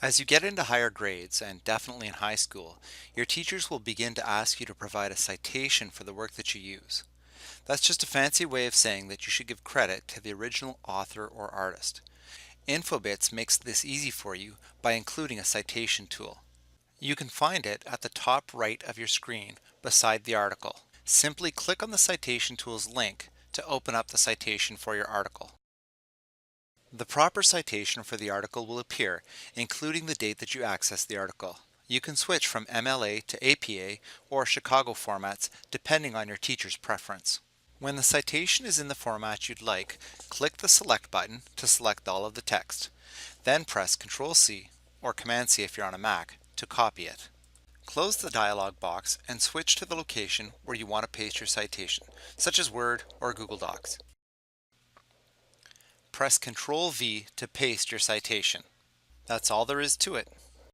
As you get into higher grades, and definitely in high school, your teachers will begin to ask you to provide a citation for the work that you use. That's just a fancy way of saying that you should give credit to the original author or artist. Infobits makes this easy for you by including a citation tool. You can find it at the top right of your screen beside the article. Simply click on the citation tool's link to open up the citation for your article. The proper citation for the article will appear, including the date that you accessed the article. You can switch from MLA to APA or Chicago formats depending on your teacher's preference. When the citation is in the format you'd like, click the Select button to select all of the text. Then press Ctrl-C or Command-C if you're on a Mac to copy it. Close the dialog box and switch to the location where you want to paste your citation, such as Word or Google Docs. Press Ctrl-V to paste your citation. That's all there is to it.